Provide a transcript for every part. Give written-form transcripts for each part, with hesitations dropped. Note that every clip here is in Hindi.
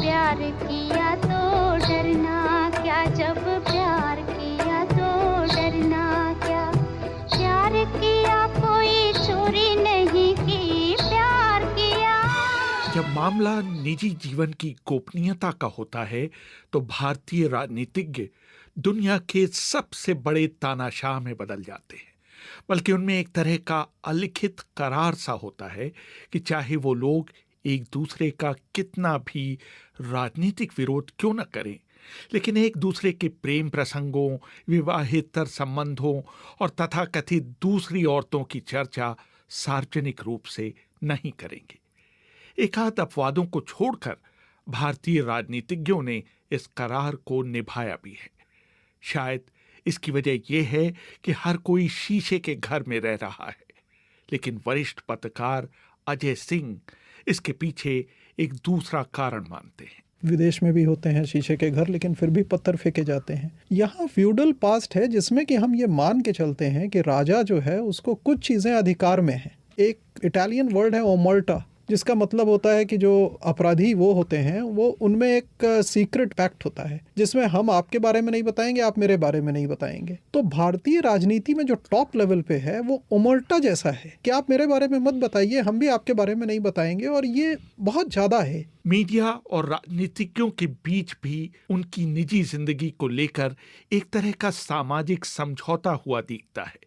प्यार किया तो डरना क्या, जब प्यार किया तो डरना क्या, प्यार किया कोई चोरी नहीं की, प्यार किया। जब मामला निजी जीवन की गोपनीयता का होता है तो भारतीय राजनीतिज्ञ दुनिया के सबसे बड़े तानाशाह में बदल जाते हैं। बल्कि उनमें एक तरह का अलिखित करार सा होता है कि चाहे वो लोग एक दूसरे का कितना भी राजनीतिक विरोध क्यों न करें, लेकिन एक दूसरे के प्रेम प्रसंगों, विवाहेतर संबंधों और तथाकथित दूसरी औरतों की चर्चा सार्वजनिक रूप से नहीं करेंगे। एकाध अपवादों को छोड़कर भारतीय राजनीतिज्ञों ने इस करार को निभाया भी है। शायद इसकी वजह यह है कि हर कोई शीशे के घर में रह रहा है, लेकिन वरिष्ठ पत्रकार अजय सिंह इसके पीछे एक दूसरा कारण मानते हैं। विदेश में भी होते हैं शीशे के घर, लेकिन फिर भी पत्थर फेंके जाते हैं। यहाँ फ्यूडल पास्ट है जिसमें कि हम ये मान के चलते हैं कि राजा जो है उसको कुछ चीज़ें अधिकार में हैं। एक इटालियन वर्ड है ओमल्टा, जिसका मतलब होता है कि जो अपराधी वो होते हैं वो उनमें एक सीक्रेट पैक्ट होता है जिसमें हम आपके बारे में नहीं बताएंगे, आप मेरे बारे में नहीं बताएंगे। तो भारतीय राजनीति में जो टॉप लेवल पे है वो ओमल्टा जैसा है कि आप मेरे बारे में मत बताइए, हम भी आपके बारे में नहीं बताएंगे, और ये बहुत ज्यादा है। मीडिया और राजनीतिज्ञों के बीच भी उनकी निजी जिंदगी को लेकर एक तरह का सामाजिक समझौता हुआ दिखता है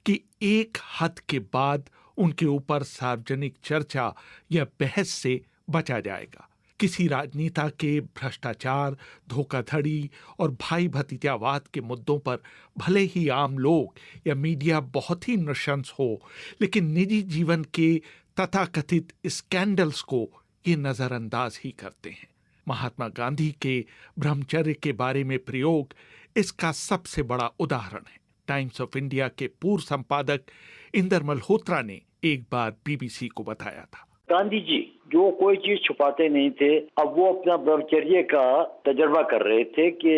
कि एक हद के बाद उनके ऊपर सार्वजनिक चर्चा या बहस से बचा जाएगा। किसी राजनेता के भ्रष्टाचार, धोखाधड़ी और भाई भतीजावाद के मुद्दों पर भले ही आम लोग या मीडिया बहुत ही नृशंस हो, लेकिन निजी जीवन के तथाकथित स्कैंडल्स को ये नजरअंदाज ही करते हैं। महात्मा गांधी के ब्रह्मचर्य के बारे में प्रयोग इसका सबसे बड़ा उदाहरण है। टाइम्स ऑफ इंडिया के पूर्व संपादक इंदर मल्होत्रा ने एक बार बीबीसी को बताया था, गांधी जी जो कोई चीज छुपाते नहीं थे, अब वो अपना ब्रह्मचर्य का तजर्बा कर रहे थे कि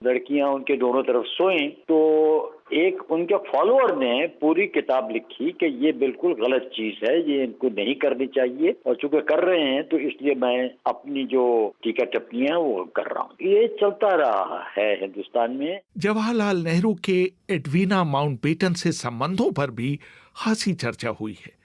लड़कियां उनके दोनों तरफ सोएं। तो एक उनके फॉलोअर ने पूरी किताब लिखी कि ये बिल्कुल गलत चीज है, ये इनको नहीं करनी चाहिए, और चूंकि कर रहे हैं तो इसलिए मैं अपनी जो टीका टिप्पणियां वो कर रहा हूँ। ये चलता रहा है हिंदुस्तान में। जवाहरलाल नेहरू के एडवीना माउंटबेटन से संबंधों पर भी खासी चर्चा हुई है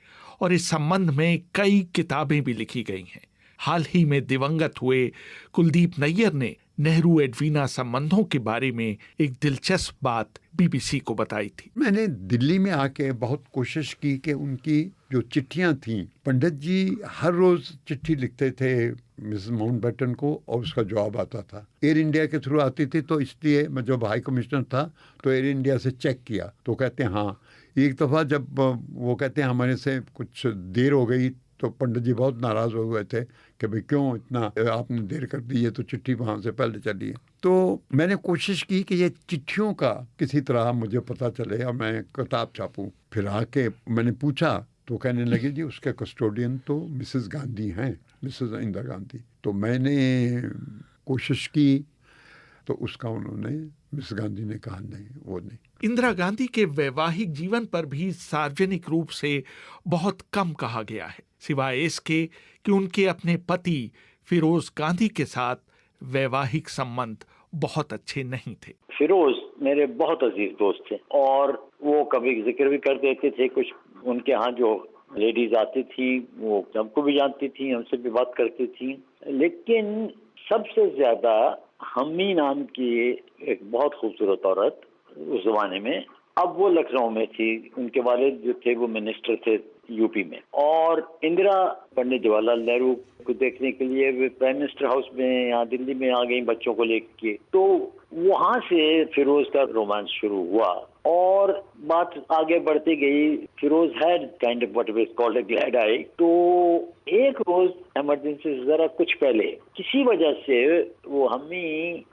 और इस संबंध में कई किताबें भी लिखी गई हैं। हाल ही में दिवंगत हुए कुलदीप नैयर ने नेहरू एडवीना संबंधों के बारे में एक दिलचस्प बात बीबीसी को बताई थी। मैंने दिल्ली में आके बहुत कोशिश की कि उनकी जो चिट्ठियां थीं, पंडित जी हर रोज चिट्ठी लिखते थे मिसेस माउंटबेटन को और उसका जवाब आता था। एयर इंडिया के थ्रू आती थी, तो इसलिए मैं जब हाई कमिश्नर था तो एयर इंडिया से चेक किया तो कहते हैं हाँ। एक दफ़ा जब वो कहते हैं हमारे से कुछ देर हो गई तो पंडित जी बहुत नाराज़ हो गए थे कि भाई क्यों इतना आपने देर कर दी है, तो चिट्ठी वहाँ से पहले चली है। तो मैंने कोशिश की कि ये चिट्ठियों का किसी तरह मुझे पता चले और मैं किताब छापूं। फिर आके मैंने पूछा तो कहने लगे जी उसके कस्टोडियन तो मिसेस गांधी हैं, मिसेस इंदिरा गांधी। तो मैंने कोशिश की तो उसका उन्होंने मिस गांधी ने कहा नहीं, वो नहीं। इंदिरा गांधी के वैवाहिक जीवन पर भी सार्वजनिक रूप से बहुत कम कहा गया है, सिवाय इसके कि उनके अपने पति फिरोज गांधी के साथ वैवाहिक संबंध बहुत अच्छे नहीं थे। फिरोज मेरे बहुत अजीज दोस्त थे और वो कभी जिक्र भी कर देते थे। कुछ उनके यहाँ जो लेडीज आती थी वो हमको भी जानती थी, हमसे भी बात करती थी, लेकिन सबसे ज्यादा हम्मी नाम की एक बहुत खूबसूरत औरत उस जमाने में, अब वो लखनऊ में थी, उनके वालिद जो थे वो मिनिस्टर थे यूपी में, और इंदिरा पंडित जवाहरलाल नेहरू को देखने के लिए वे प्राइम मिनिस्टर हाउस में यहाँ दिल्ली में आ गई बच्चों को लेके। तो वहां से फिरोज का रोमांस शुरू हुआ और बात आगे बढ़ती गई। Feroze had kind of what is called a glad eye. तो एक रोज इमरजेंसी से जरा कुछ पहले किसी वजह से वो हम्मी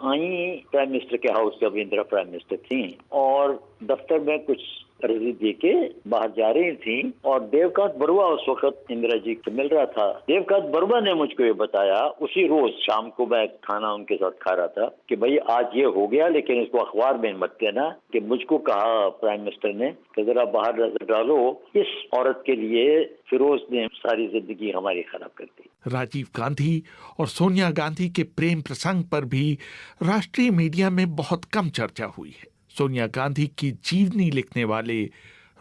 आई प्राइम मिनिस्टर के हाउस, जब इंदिरा प्राइम मिनिस्टर थी, और दफ्तर में कुछ अर्जी दे के बाहर जा रही थी और देवकांत बरुआ उस वक्त इंदिरा जी से मिल रहा था। देवकांत बरुआ ने मुझको ये बताया, उसी रोज शाम को मैं खाना उनके साथ खा रहा था, कि भाई आज ये हो गया लेकिन इसको अखबार में मत कहना, कि मुझको कहा प्राइम मिनिस्टर ने कि जरा बाहर नजर डालो, इस औरत के लिए फिरोज ने सारी जिंदगी हमारी खराब कर दी। राजीव गांधी और सोनिया गांधी के प्रेम प्रसंग पर भी राष्ट्रीय मीडिया में बहुत कम चर्चा हुई है। सोनिया गांधी की जीवनी लिखने वाले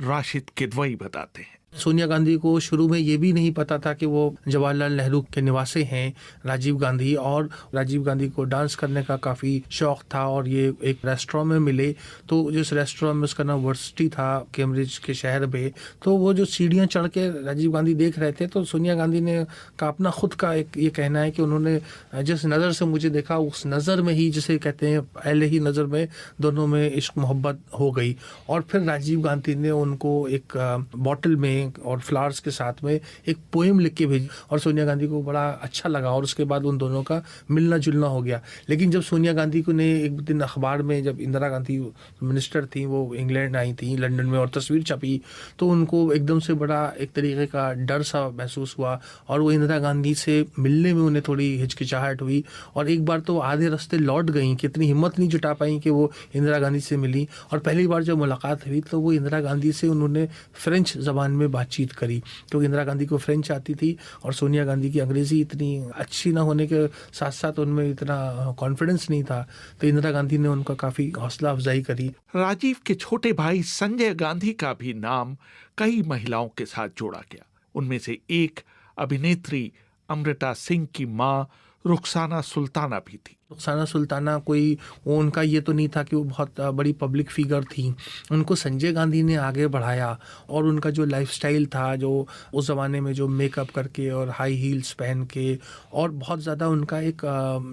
राशिद किदवई बताते हैं, सोनिया गांधी को शुरू में ये भी नहीं पता था कि वो जवाहरलाल नेहरू के निवासी हैं राजीव गांधी, और राजीव गांधी को डांस करने का काफ़ी शौक था और ये एक रेस्टोरेंट में मिले। तो जिस रेस्टोरेंट में उसका नाम वर्सिटी था कैम्ब्रिज के शहर में, तो वो जो सीढ़ियाँ चढ़ के राजीव गांधी देख रहे थे, तो सोनिया गांधी ने का अपना खुद का एक ये कहना है कि उन्होंने जिस नज़र से मुझे देखा उस नज़र में ही, जिसे कहते हैं पहले ही नज़र में दोनों में इश्क मोहब्बत हो गई। और फिर राजीव गांधी ने उनको एक बॉटल में और फ्लावर्स के साथ में एक पोएम लिख के भेजी और सोनिया गांधी को बड़ा अच्छा लगा और उसके बाद उन दोनों का मिलना जुलना हो गया। लेकिन जब सोनिया गांधी को ने एक दिन अखबार में, जब इंदिरा गांधी मिनिस्टर थी, वो इंग्लैंड आई थी लंदन में और तस्वीर छपी, तो उनको एकदम से बड़ा एक तरीके का डर सा महसूस हुआ और वो इंदिरा गांधी से मिलने में उन्हें थोड़ी हिचकिचाहट हुई और एक बार तो आधे रास्ते लौट गई कि इतनी हिम्मत नहीं जुटा पाई कि वो इंदिरा गांधी से मिली। और पहली बार जब मुलाकात हुई तो वो इंदिरा गांधी से उन्होंने फ्रेंच ज़बान में बातचीत करी, क्योंकि इंदिरा गांधी को फ्रेंच आती थी और सोनिया गांधी की अंग्रेज़ी इतनी अच्छी ना होने के साथ साथ उनमें इतना कॉन्फिडेंस नहीं था, तो इंदिरा गांधी ने उनका काफ़ी हौसला अफजाई करी। राजीव के छोटे भाई संजय गांधी का भी नाम कई महिलाओं के साथ जोड़ा गया। उनमें से एक अभिनेत्री अमृता सिंह की मां रुखसाना सुल्ताना भी थी। रुखसाना सुल्ताना कोई उनका ये तो नहीं था कि वो बहुत बड़ी पब्लिक फिगर थी, उनको संजय गांधी ने आगे बढ़ाया और उनका जो लाइफस्टाइल था, जो उस ज़माने में जो मेकअप करके और हाई हील्स पहन के, और बहुत ज़्यादा उनका एक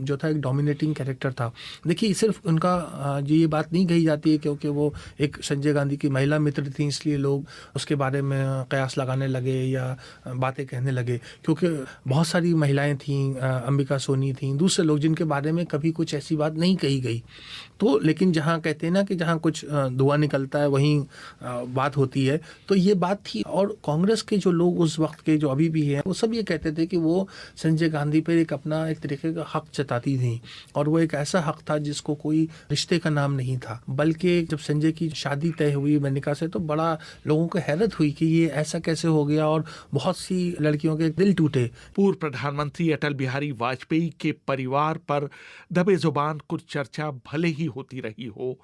जो था एक डोमिनेटिंग कैरेक्टर था। देखिए सिर्फ उनका ये बात नहीं कही जाती है क्योंकि वो एक संजय गांधी की महिला मित्र थी इसलिए लोग उसके बारे में कयास लगाने लगे या बातें कहने लगे, क्योंकि बहुत सारी महिलाएँ थीं, अंबिका सोनी थीं, दूसरे लोग जिनके बारे में कभी कुछ ऐसी बात नहीं कही गई। तो लेकिन जहाँ कहते हैं ना कि जहाँ कुछ धुआं निकलता है वहीं बात होती है, तो ये बात थी। और कांग्रेस के जो लोग उस वक्त के जो अभी भी हैं वो सब ये कहते थे कि वो संजय गांधी पर एक अपना एक तरीके का हक जताती थी और वो एक ऐसा हक था जिसको कोई रिश्ते का नाम नहीं था। बल्कि जब संजय की शादी तय हुई मनिका से तो बड़ा लोगों को हैरत हुई कि ये ऐसा कैसे हो गया और बहुत सी लड़कियों के दिल टूटे। पूर्व प्रधानमंत्री अटल बिहारी वाजपेयी के परिवार पर दबे जुबान कुछ चर्चा भले ही होती रही हो,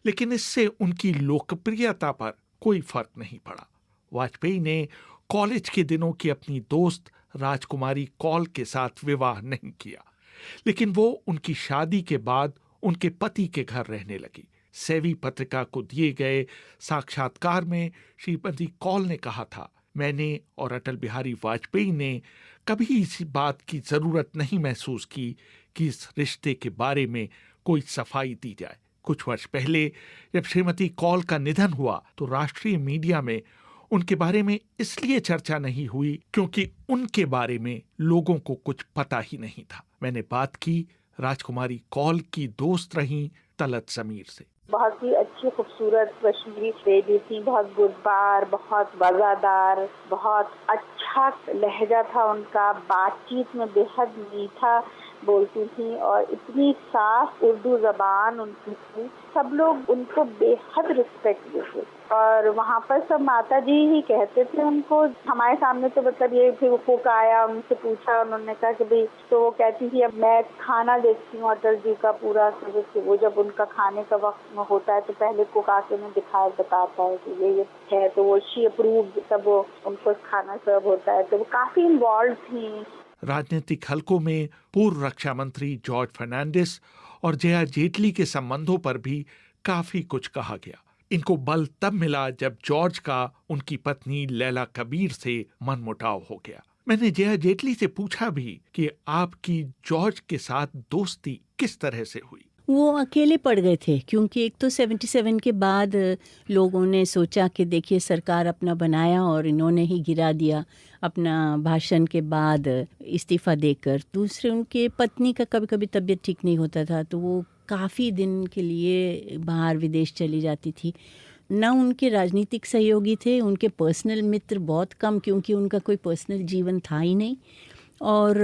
लेकिन इससे उनकी लोकप्रियता पर कोई फर्क नहीं पड़ा। वाजपेयी ने कॉलेज के दिनों की अपनी दोस्त राजकुमारी कौल के साथ विवाह नहीं किया, लेकिन वो उनकी शादी के बाद उनके पति के घर रहने लगी। सेवी पत्रिका को दिए गए साक्षात्कार में श्रीमती कौल ने कहा था, मैंने और अटल बिहारी वाजपेयी ने कभी इस बात की जरूरत नहीं महसूस की कि इस रिश्ते के बारे में कोई सफाई दी जाए। कुछ वर्ष पहले जब श्रीमती कौल का निधन हुआ तो राष्ट्रीय मीडिया में उनके बारे में इसलिए चर्चा नहीं हुई क्योंकि उनके बारे में लोगों को कुछ पता ही नहीं था। मैंने बात की राजकुमारी कौल की दोस्त रही तलत जमीर से। बहुत ही अच्छी खूबसूरत कश्मीरी बेबी थी, बहुत गुरबार, बहुत वफादार, बहुत अच्छा लहजा था उनका, बातचीत में बेहद मीठा बोलती थी और इतनी साफ उर्दू जबान उनकी थी। सब लोग उनको बेहद रिस्पेक्ट देते और वहाँ पर सब माता जी ही कहते थे उनको। हमारे सामने तो मतलब ये फिर कुक आया, उनसे पूछा, उन्होंने कहा कि भाई, तो वो कहती थी अब मैं खाना देखती हूँ अटल जी का पूरा, वो जब उनका खाने का वक्त होता है तो पहले कुक आके में बताता है कि ये है, तो वो शी अप्रूव, तब वो उनको खाना सर्व होता है। तो वो काफी इन्वॉल्व थी। राजनीतिक हलकों में पूर्व रक्षा मंत्री जॉर्ज फर्नांडिस और जया जेटली के संबंधों पर भी काफी कुछ कहा गया। इनको बल तब मिला जब जॉर्ज का उनकी पत्नी लैला कबीर से मनमुटाव हो गया। मैंने जया जेटली से पूछा भी कि आपकी जॉर्ज के साथ दोस्ती किस तरह से हुई। वो अकेले पड़ गए थे क्योंकि एक तो 77 के बाद लोगों ने सोचा कि देखिए सरकार अपना बनाया और इन्होंने ही गिरा दिया अपना भाषण के बाद इस्तीफ़ा देकर। दूसरे उनके पत्नी का कभी कभी तबीयत ठीक नहीं होता था तो वो काफ़ी दिन के लिए बाहर विदेश चली जाती थी। ना उनके राजनीतिक सहयोगी थे, उनके पर्सनल मित्र बहुत कम क्योंकि उनका कोई पर्सनल जीवन था ही नहीं और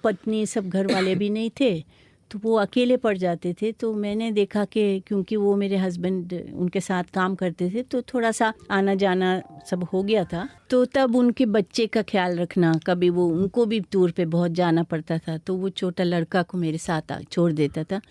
पत्नी सब घर वाले भी नहीं थे। तो वो अकेले पड़ जाते थे। तो मैंने देखा कि क्योंकि वो मेरे हस्बैंड उनके साथ काम करते थे तो थोड़ा सा आना जाना सब हो गया था। तो तब उनके बच्चे का ख्याल रखना, कभी वो उनको भी टूर पे बहुत जाना पड़ता था, तो वो छोटा लड़का को मेरे साथ छोड़ देता था।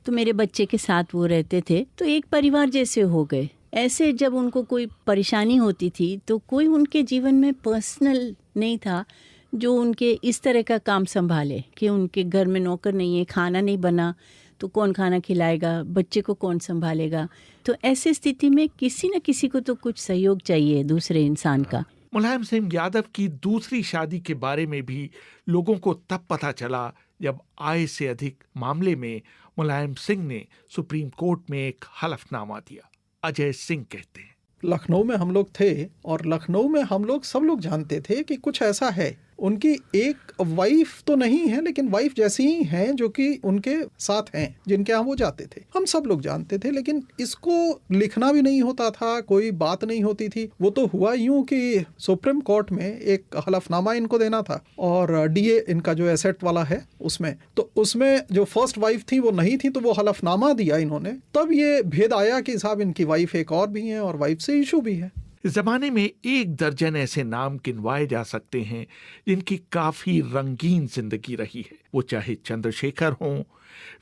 तो मेरे बच्चे के साथ वो रहते थे, तो एक परिवार जैसे हो गए। ऐसे जब उनको कोई परेशानी होती थी तो कोई उनके जीवन में पर्सनल नहीं था जो उनके इस तरह का काम संभाले कि उनके घर में नौकर नहीं है, खाना नहीं बना तो कौन खाना खिलाएगा, बच्चे को कौन संभालेगा। तो ऐसी स्थिति में किसी न किसी को तो कुछ सहयोग चाहिए दूसरे इंसान का। मुलायम सिंह यादव की दूसरी शादी के बारे में भी लोगों को तब पता चला जब आय से अधिक मामले में मुलायम सिंह ने सुप्रीम कोर्ट में एक हलफनामा दिया। अजय सिंह कहते हैं, लखनऊ में हम लोग थे और लखनऊ में हम लोग सब लोग जानते थे कि कुछ ऐसा है। उनकी एक वाइफ तो नहीं है लेकिन वाइफ जैसी ही हैं जो कि उनके साथ हैं, जिनके यहाँ वो जाते थे। हम सब लोग जानते थे, लेकिन इसको लिखना भी नहीं होता था, कोई बात नहीं होती थी। वो तो हुआ यूं कि सुप्रीम कोर्ट में एक हलफनामा इनको देना था और डीए इनका जो एसेट वाला है उसमें, तो उसमें जो फर्स्ट वाइफ थी वो नहीं थी, तो वो हलफनामा दिया इन्होंने। तब ये भेद आया कि साहब इनकी वाइफ एक और भी है और वाइफ से इशू भी है। इस जमाने में 1 दर्जन ऐसे नाम गिनवाए जा सकते हैं जिनकी काफी रंगीन जिंदगी रही है। वो चाहे चंद्रशेखर हों,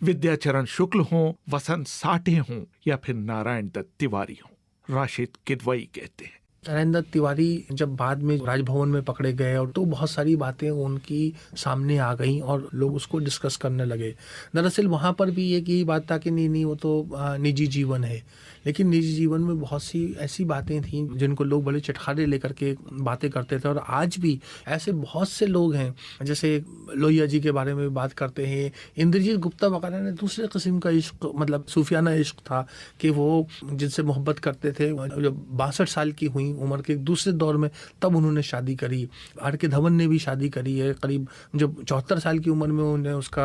विद्याचरण शुक्ल हों, वसंत साठे हों या फिर नारायण दत्त तिवारी हों। राशिद किदवई कहते हैं, नारायण दत्त तिवारी जब बाद में राजभवन में पकड़े गए और तो बहुत सारी बातें उनकी सामने आ गई और लोग उसको डिस्कस करने लगे। दरअसल वहाँ पर भी एक यही बात था कि नहीं वो तो निजी जीवन है, लेकिन निजी जीवन में बहुत सी ऐसी बातें थीं जिनको लोग बड़े चटखारे लेकर के बातें करते थे। और आज भी ऐसे बहुत से लोग हैं, जैसे लोहिया जी के बारे में बात करते हैं। इंद्रजीत गुप्ता वगैरह ने दूसरे किस्म का इश्क, मतलब सूफियाना इश्क था कि वो जिनसे मोहब्बत करते थे। जब 62 साल की हुई उम्र के दूसरे दौर में तब उन्होंने शादी करी। आर के धवन ने भी शादी करी है करीब जब 74 साल की उम्र में उन्होंने उसका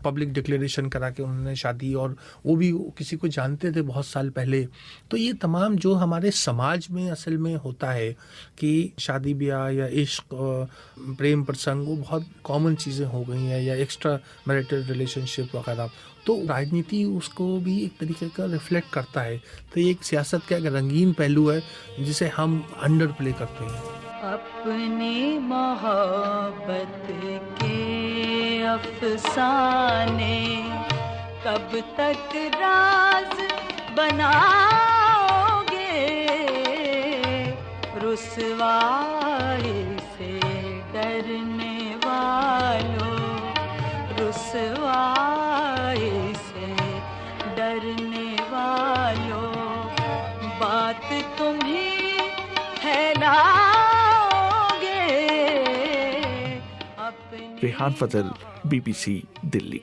पब्लिक डिक्लेरेशन करा के उन्होंने शादी, और वो भी किसी को जानते थे बहुत साल पहले। तो ये तमाम जो हमारे समाज में असल में होता है कि शादी ब्याह या इश्क प्रेम प्रसंग वो बहुत कॉमन चीज़ें हो गई हैं, या एक्स्ट्रा मैरिटल रिलेशनशिप वगैरह, तो राजनीति उसको भी एक तरीके का रिफ्लेक्ट करता है। तो ये एक सियासत का एक रंगीन पहलू है जिसे हम अंडर प्ले करते हैं। अपनी मोहब्बत के अफसाने कब तक राज बनाओगे, रुसवाई से डरने वालों, रुसवाई से डरने वालों, बात तुम्ही फैलाओगे अपने। रेहान फजल, BBC, दिल्ली।